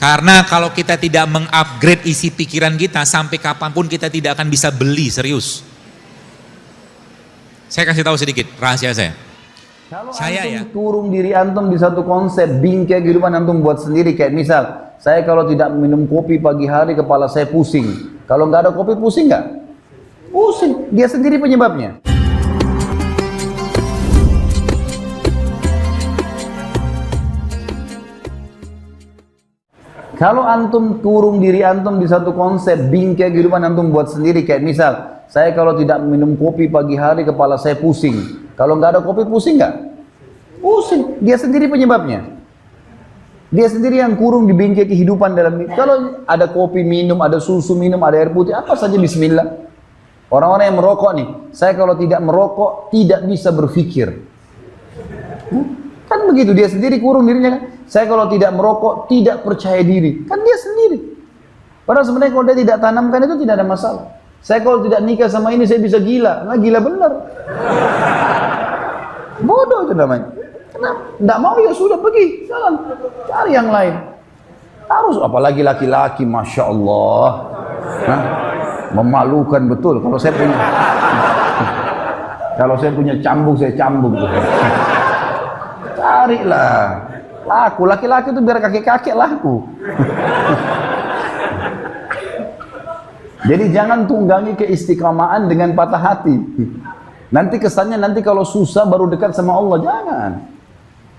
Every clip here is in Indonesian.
Karena kalau kita tidak mengupgrade isi pikiran kita, sampai kapanpun kita tidak akan bisa beli, serius. Saya kasih tahu sedikit rahasia saya. Kalau Saya antum ya. turun diri antum di satu konsep, bingkai kehidupan antum buat sendiri. Kayak misal, saya kalau tidak minum kopi pagi hari kepala saya pusing. Kalau nggak ada kopi pusing nggak? Pusing, dia sendiri penyebabnya. Kalau antum turun diri antum di satu konsep, bingkai kehidupan antum buat sendiri. Kayak misal, saya kalau tidak minum kopi pagi hari kepala saya pusing. Kalau nggak ada kopi pusing nggak? Pusing, dia sendiri penyebabnya. Dia sendiri yang kurung di bingkai kehidupan dalam. Kalau ada kopi minum, ada susu minum, ada air putih, apa saja bismillah. Orang-orang yang merokok nih, saya kalau tidak merokok tidak bisa berpikir. Kan begitu, dia sendiri kurung dirinya kan. Saya kalau tidak merokok tidak percaya diri, kan dia sendiri. Padahal sebenarnya kalau dia tidak tanamkan itu tidak ada masalah. Saya kalau tidak nikah sama ini saya bisa gila, nah gila benar. Bodoh itu namanya. Kenapa? Tidak mau ya sudah pergi, jalan, cari yang lain. Harus, apalagi laki-laki, masya Allah, nah, memalukan betul. Kalau saya punya cambuk, saya cambuk. Carilah. Laku, laki-laki itu biar kakek-kakek laku. Jadi jangan tunggangi keistiqamahan dengan patah hati. Nanti kesannya kalau susah baru dekat sama Allah, jangan.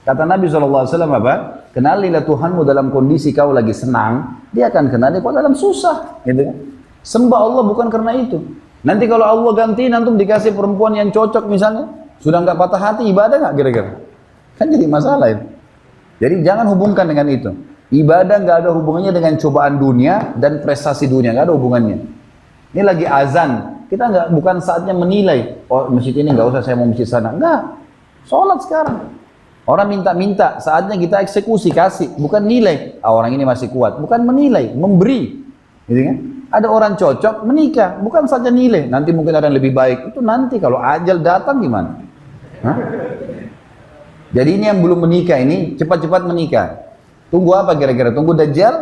Kata Nabi SAW apa? Kenalilah Tuhanmu dalam kondisi kau lagi senang, dia akan kenali kau dalam susah. Gitu kan? Sembah Allah bukan karena itu. Nanti kalau Allah gantiin antum dikasih perempuan yang cocok misalnya, sudah nggak patah hati, ibadah nggak kira-kira? Kan jadi masalah itu. Jadi jangan hubungkan dengan itu. Ibadah nggak ada hubungannya dengan cobaan dunia dan prestasi dunia, nggak ada hubungannya. Ini lagi azan, kita bukan saatnya menilai. Oh masjid ini nggak usah, saya mau masjid sana. Nggak, sholat sekarang. Orang minta-minta, saatnya kita eksekusi, kasih, bukan nilai. Ah, orang ini masih kuat, bukan menilai, memberi. Gitu kan? Ada orang cocok menikah, bukan saja nilai. Nanti mungkin ada yang lebih baik. Itu nanti kalau ajal datang gimana? Hah? Jadi ini yang belum menikah ini, cepat-cepat menikah. Tunggu apa kira-kira? Tunggu Dajjal?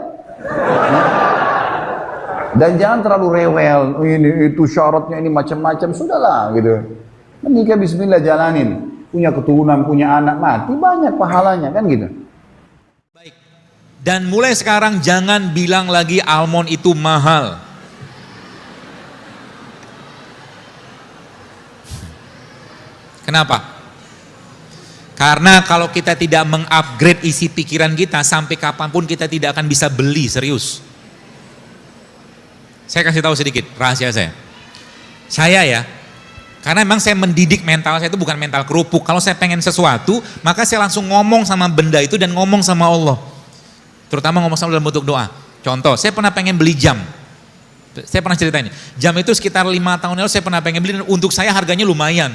Dan jangan terlalu rewel, ini itu syaratnya ini macam-macam, sudahlah gitu. Menikah bismillah jalanin. Punya keturunan, punya anak, mati banyak pahalanya kan gitu. Baik. Dan mulai sekarang jangan bilang lagi almond itu mahal. Kenapa? Karena kalau kita tidak mengupgrade isi pikiran kita, sampai kapanpun kita tidak akan bisa beli, serius. Saya kasih tahu sedikit rahasia saya. Saya ya, karena memang saya mendidik mental saya itu bukan mental kerupuk. Kalau saya pengen sesuatu, maka saya langsung ngomong sama benda itu dan ngomong sama Allah. Terutama ngomong sama dalam bentuk doa. Contoh, saya pernah pengen beli jam. Saya pernah ceritain, jam itu sekitar 5 tahun lalu saya pernah pengen beli dan untuk saya harganya lumayan.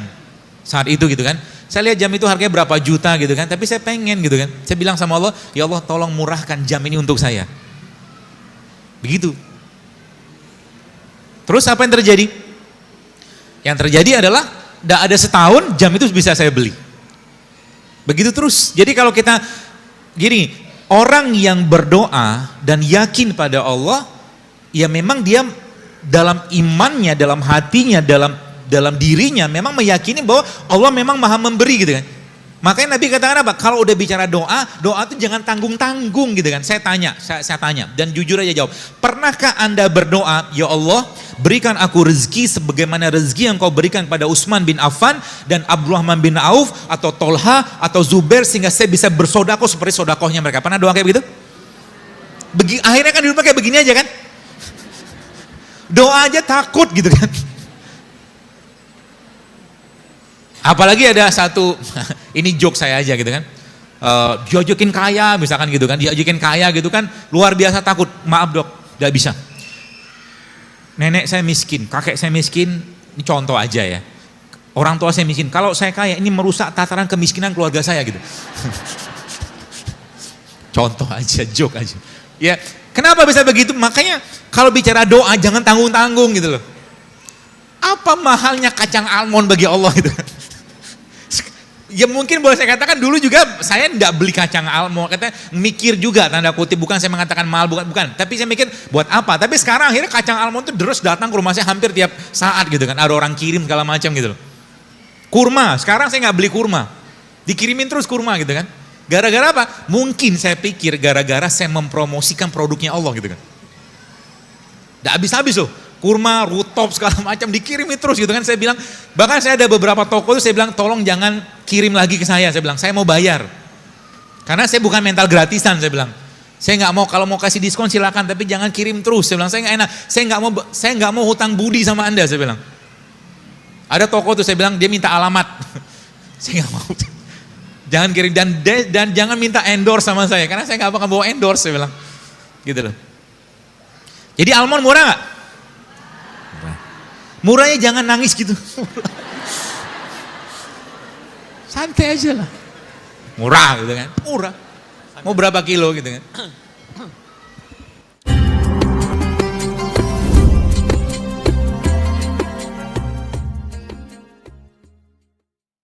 Saat itu gitu kan. Saya lihat jam itu harganya berapa juta gitu kan, tapi saya pengen gitu kan. Saya bilang sama Allah, ya Allah tolong murahkan jam ini untuk saya. Begitu. Terus apa yang terjadi? Yang terjadi adalah, tidak ada setahun jam itu bisa saya beli. Begitu terus. Jadi kalau kita, gini, orang yang berdoa dan yakin pada Allah, ya memang dia dalam imannya, dalam hatinya, dalam dirinya memang meyakini bahwa Allah memang maha memberi gitu kan. Makanya Nabi katakan apa? Kalau udah bicara doa itu jangan tanggung-tanggung gitu kan. Saya tanya dan jujur aja jawab. Pernahkah Anda berdoa, ya Allah berikan aku rezeki sebagaimana rezeki yang kau berikan pada Utsman bin Affan dan Abdurrahman bin Auf atau Tolha atau Zubair sehingga saya bisa bersodakoh seperti sodakohnya mereka. Pernah doa kayak begitu? Akhirnya kan di rumah kayak begini aja kan? Doa aja takut gitu kan. Apalagi ada satu, ini joke saya aja gitu kan, diajakin kaya misalkan gitu kan, diajakin kaya gitu kan, luar biasa takut, maaf dok, tidak bisa. Nenek saya miskin, kakek saya miskin, ini contoh aja ya. Orang tua saya miskin, kalau saya kaya ini merusak tataran kemiskinan keluarga saya gitu. Contoh aja, joke aja. Ya, kenapa bisa begitu? Makanya kalau bicara doa jangan tanggung-tanggung gitu loh. Apa mahalnya kacang almond bagi Allah itu? Ya mungkin boleh saya katakan dulu juga saya enggak beli kacang almond, katanya mikir juga tanda kutip, bukan saya mengatakan mahal, bukan. Tapi saya mikir buat apa? Tapi sekarang akhirnya kacang almond itu terus datang ke rumah saya hampir tiap saat gitu kan. Ada orang kirim segala macam gitu loh. Kurma, sekarang saya nggak beli kurma. Dikirimin terus kurma gitu kan. Gara-gara apa? Mungkin saya pikir gara-gara saya mempromosikan produknya Allah gitu kan. Nggak habis-habis loh. Kurma, rutop segala macam dikirimin terus gitu kan. Saya bilang, bahkan saya ada beberapa toko itu saya bilang tolong jangan kirim lagi ke saya. Saya bilang saya mau bayar. Karena saya bukan mental gratisan saya bilang. Saya nggak mau, kalau mau kasih diskon silakan tapi jangan kirim terus. Saya bilang saya nggak enak. Saya nggak mau hutang budi sama Anda saya bilang. Ada toko tuh saya bilang dia minta alamat. Saya nggak mau. Jangan kirim dan jangan minta endorse sama saya karena saya nggak akan bawa endorse saya bilang. Gitu loh. Jadi almond murah nggak? Murahnya jangan nangis gitu. Santai aja lah. Murah gitu kan. Murah. Mau berapa kilo gitu kan.